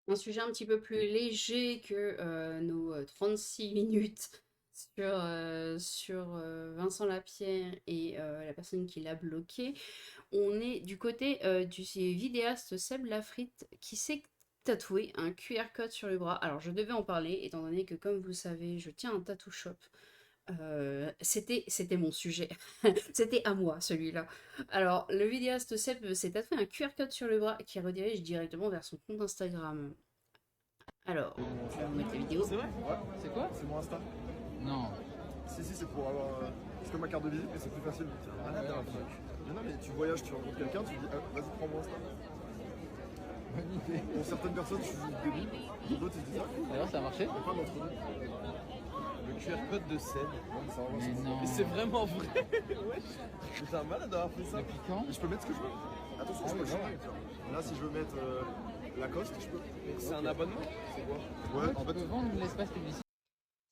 Un sujet un petit peu plus léger que nos 36 minutes sur Vincent Lapierre et la personne qui l'a bloqué. On est du côté du vidéaste Seb Lafrite qui s'est tatoué un QR code sur le bras. Alors je devais en parler étant donné que comme vous savez, je tiens un tattoo shop. C'était mon sujet. C'était à moi celui-là. Alors le vidéaste Seb s'est tatoué un QR code sur le bras qui redirige directement vers son compte Instagram. Alors, je vais vous mettre la vidéo. C'est vrai? Ouais, C'est quoi? c'est mon Insta. Non. Si, c'est pour avoir. C'est comme ma carte de visite, mais c'est plus facile. Malade dans le truc. Mais non, mais tu voyages, tu rencontres quelqu'un, tu dis ah, vas-y, prends mon Insta. Bonne idée. Pour certaines personnes, je suis débile. Pour d'autres, ils se disent ah, cool. Alors ça a marché? Il y a pas d'entre nous. Le QR code de Seb. Non, mais ça va, Mais c'est- non. Mais c'est vraiment vrai. Ouais. J'étais un malade d'avoir fait ça. Depuis quand? Mais je peux mettre ce que je veux. Attention, je peux le changer. Là, si je veux mettre Lacoste, je peux. C'est un abonnement? C'est quoi? Ouais, Ouais, en tu fait, peux vendre l'espace publicitaire.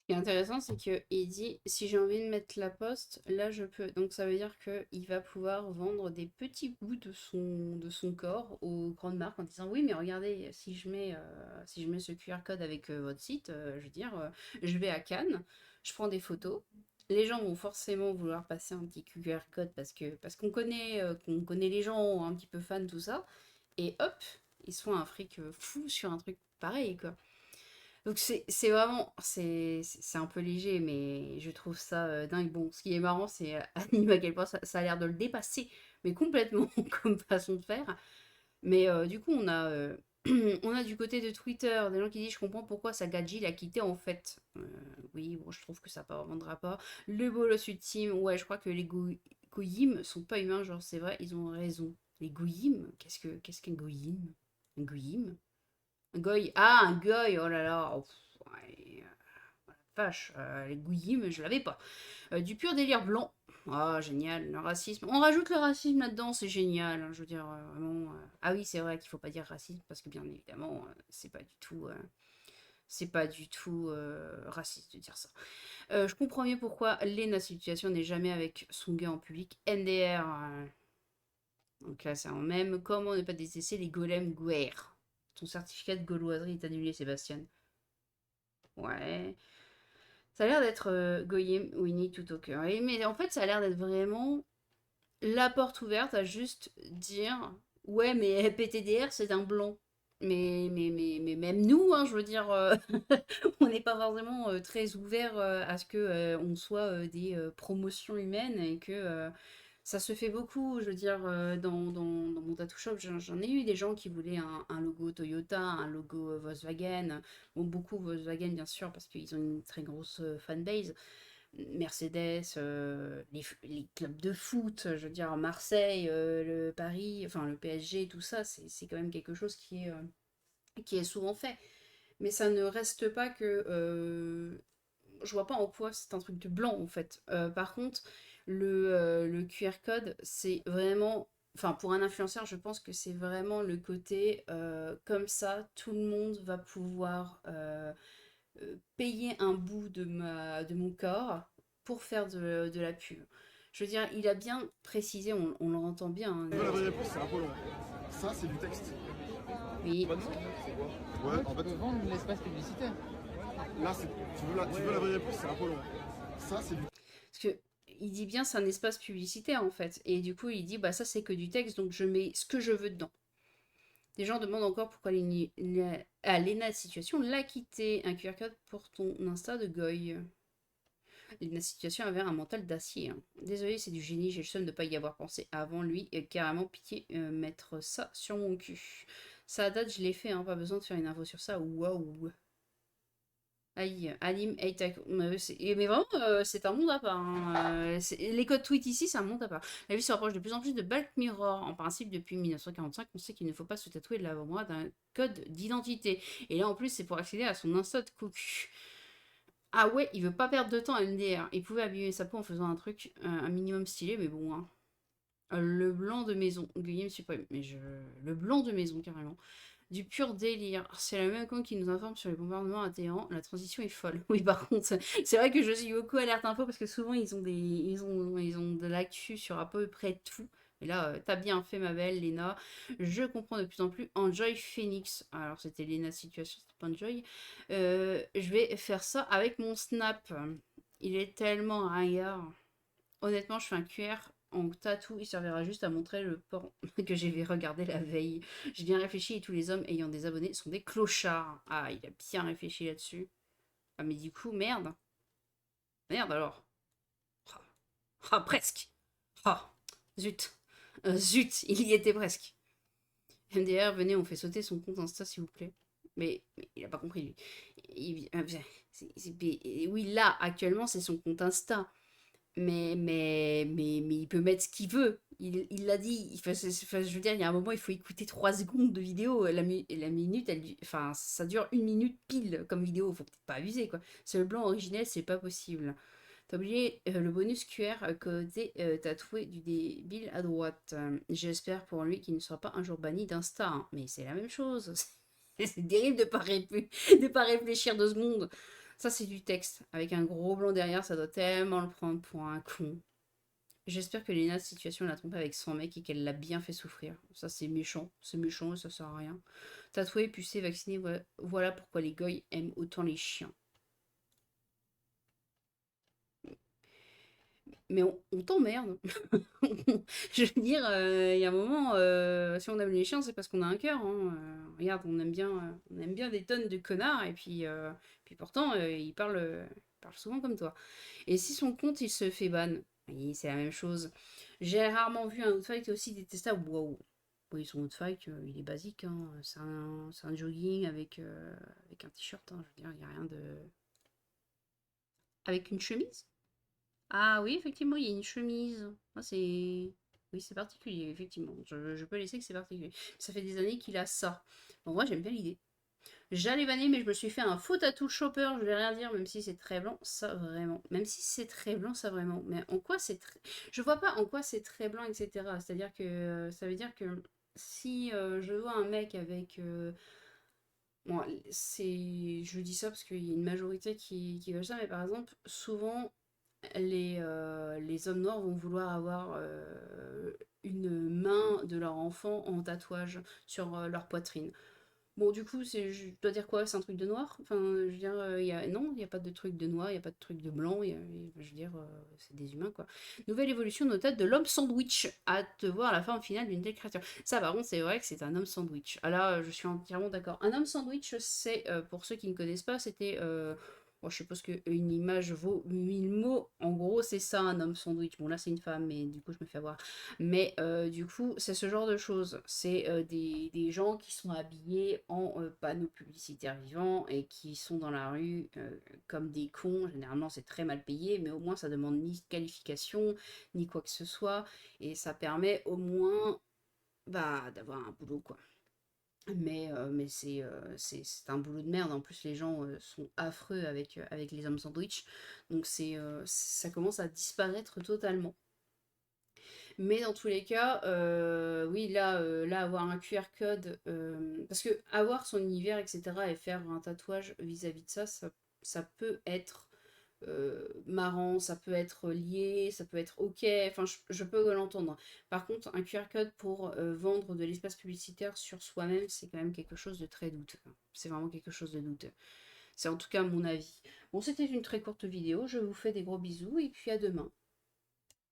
Ce qui est intéressant, c'est qu'il dit si j'ai envie de mettre la poste, là je peux. Donc ça veut dire qu'il va pouvoir vendre des petits bouts de son corps aux grandes marques en disant oui, mais regardez, si je mets ce QR code avec votre site, je veux dire, je vais à Cannes, je prends des photos. Les gens vont forcément vouloir passer un petit QR code parce qu'on connaît les gens un petit peu fans, tout ça. Et hop, ils se font un fric fou sur un truc pareil, quoi. Donc c'est vraiment, c'est un peu léger, mais je trouve ça dingue. Bon, ce qui est marrant, c'est anime à quel point ça a l'air de le dépasser, mais complètement comme façon de faire. Mais du coup, on a du côté de Twitter des gens qui disent je comprends pourquoi Sagadji l'a quitté en fait. Oui, bon, je trouve que ça n'a pas vraiment de rapport. Le bolos ultime, ouais, je crois que les goyim sont pas humains, genre c'est vrai, ils ont raison. Les goyim, qu'est-ce qu'un goyim? Un goyim? Un goy. Ah, un goy, oh là là. Oh, pff, ouais, vache, les gouyim, je l'avais pas. Du pur délire blanc. Ah, génial, le racisme. On rajoute le racisme là-dedans, c'est génial, hein, je veux dire, vraiment. Ah oui, c'est vrai qu'il faut pas dire racisme, parce que bien évidemment, c'est pas du tout raciste de dire ça. Je comprends mieux pourquoi Lena Situation n'est jamais avec son gars en public. NDR. Donc là, c'est en même. Comment ne pas détester les golems guerre. Ton certificat de gauloiserie est annulé, Sébastien. Ouais. Ça a l'air d'être Goyim Winnie tout au cœur. Mais en fait, ça a l'air d'être vraiment la porte ouverte à juste dire ouais, mais PTDR, c'est un blanc. Mais même nous, hein, je veux dire, on n'est pas forcément très ouvert à ce que on soit des promotions humaines et que ça se fait beaucoup. Je veux dire, dans mon tattoo shop, j'en ai eu des gens qui voulaient un logo Toyota, un logo Volkswagen. Bon, beaucoup Volkswagen, bien sûr, parce qu'ils ont une très grosse fanbase. Mercedes, les clubs de foot, je veux dire, Marseille, le Paris, enfin le PSG, tout ça, c'est quand même quelque chose qui est souvent fait. Mais ça ne reste pas que je vois pas en quoi c'est un truc de blanc en fait. Par contre, le QR code, c'est vraiment. Enfin, pour un influenceur, je pense que c'est vraiment le côté comme ça, tout le monde va pouvoir payer un bout de mon corps pour faire de la pub. Je veux dire, il a bien précisé, on l'entend bien, hein, la vraie réponse, c'est Apollon. Ça, c'est du texte. oui, Abonnement? C'est quoi? Ouais, en Tu peux fait, vendre l'espace publicitaire. là, tu veux la vraie réponse, c'est Apollon. Ça, c'est du. parce que il dit bien c'est un espace publicitaire en fait, et du coup il dit bah ça c'est que du texte donc je mets ce que je veux dedans. Les gens demandent encore pourquoi Lena Situation l'a quitté. Un QR code pour ton Insta de Goy. Lena Situation avait un mental d'acier, hein. Désolé, c'est du génie, j'ai le seum de pas y avoir pensé avant lui. Et carrément pitié, mettre ça sur mon cul. Ça date, je l'ai fait, hein, pas besoin de faire une info sur ça. Waouh. Aïe, anime, hate, mais vraiment, c'est un monde à part, hein. Les codes tweet ici, c'est un monde à part. La vie se rapproche de plus en plus de Black Mirror. En principe, depuis 1945, on sait qu'il ne faut pas se tatouer de l'avant-bras d'un code d'identité. Et là, en plus, c'est pour accéder à son Insta de cocu. Ah ouais, il veut pas perdre de temps à MDR. Il pouvait abîmer sa peau en faisant un truc un minimum stylé, mais bon, hein. Le blanc de maison, Guillaume Suprême, le blanc de maison, carrément. Du pur délire. C'est la même con qui nous informe sur les bombardements à Téhéran. La transition est folle. Oui, par contre, c'est vrai que je suis beaucoup alerte info parce que souvent ils ont de l'actu sur à peu près tout. Et là, t'as bien fait, ma belle Léna. Je comprends de plus en plus. Enjoy Phoenix. Alors, c'était Léna Situation, c'était pas Enjoy. Je vais faire ça avec mon Snap. Il est tellement ringard. Honnêtement, je fais un QR en tatou. Il servira juste à montrer le porn que j'ai regardé la veille. J'ai bien réfléchi et tous les hommes ayant des abonnés sont des clochards. Ah, il a bien réfléchi là-dessus. Ah, mais du coup, merde. Merde alors. Ah, ah, presque. Ah, zut. Zut, il y était presque. MDR, venez, on fait sauter son compte Insta, s'il vous plaît. Mais il a pas compris, lui. Oui, là, actuellement, c'est son compte Insta. Mais il peut mettre ce qu'il veut. Il l'a dit. Je veux dire, il y a un moment, il faut écouter 3 secondes de vidéo. La minute, enfin, ça dure 1 minute pile comme vidéo. Faut peut-être pas abuser, quoi. C'est le blanc originel, c'est pas possible. T'as oublié le bonus QR côté tatoué du débile à droite. J'espère pour lui qu'il ne sera pas un jour banni d'Insta, hein. Mais c'est la même chose. C'est terrible de de pas réfléchir 2 secondes. Ça, c'est du texte. Avec un gros blanc derrière, ça doit tellement le prendre pour un con. J'espère que Lena, situation, l'a trompé avec son mec et qu'elle l'a bien fait souffrir. Ça, c'est méchant. C'est méchant et ça sert à rien. Tatoué, pucé, vacciné, voilà pourquoi les goys aiment autant les chiens. Mais on t'emmerde. Je veux dire, il y a un moment, si on aime les chiens, c'est parce qu'on a un cœur, hein. Regarde, on aime bien des tonnes de connards, et puis pourtant, il parle souvent comme toi. Et si son compte, il se fait ban, oui, c'est la même chose. J'ai rarement vu un outfight aussi détestable. Wow. Oui, son outfit, il est basique, hein. C'est un jogging avec un t-shirt, hein. Je veux dire, il n'y a rien de... Avec une chemise? Ah oui, effectivement, il y a une chemise. Ah, c'est... Oui, c'est particulier, effectivement. Je peux laisser que c'est particulier. Ça fait des années qu'il a ça. Bon, moi, j'aime bien l'idée. J'allais vanner, mais je me suis fait un faux tatou shopper. Je vais rien dire, même si c'est très blanc, ça vraiment. Même si c'est très blanc, ça vraiment. Mais en quoi c'est très... Je vois pas en quoi c'est très blanc, etc. C'est-à-dire que ça veut dire que si je vois un mec avec... Bon, je dis ça parce qu'il y a une majorité qui veut ça, mais par exemple, souvent, les hommes noirs vont vouloir avoir une main de leur enfant en tatouage sur leur poitrine. Bon, du coup, je dois dire quoi? C'est un truc de noir? Enfin, je veux dire, non, il n'y a pas de truc de noir, il n'y a pas de truc de blanc, je veux dire, c'est des humains, quoi. Nouvelle évolution notable de l'homme sandwich. Hâte de voir la forme finale d'une telle créature. Ça, par contre, c'est vrai que c'est un homme sandwich. Ah là, je suis entièrement d'accord. Un homme sandwich, c'est, pour ceux qui ne connaissent pas, c'était... bon, je suppose qu'une image vaut 1000 mots. En gros, c'est ça, un homme sandwich. Bon, là, c'est une femme, mais du coup, je me fais avoir. Mais du coup, c'est ce genre de choses. C'est des gens qui sont habillés en panneaux publicitaires vivants et qui sont dans la rue comme des cons. Généralement, c'est très mal payé, mais au moins, ça demande ni qualification, ni quoi que ce soit. Et ça permet au moins bah, d'avoir un boulot, quoi. Mais c'est un boulot de merde. En plus, les gens sont affreux avec les hommes sandwich. Donc, ça commence à disparaître totalement. Mais dans tous les cas, oui, là, avoir un QR code, parce que avoir son univers, etc., et faire un tatouage vis-à-vis de ça peut être marrant, ça peut être lié, ça peut être ok, enfin, je peux l'entendre. Par contre, un QR code pour vendre de l'espace publicitaire sur soi-même, c'est quand même quelque chose de très douteux. C'est vraiment quelque chose de douteux. C'est en tout cas mon avis. Bon, c'était une très courte vidéo, je vous fais des gros bisous, et puis à demain.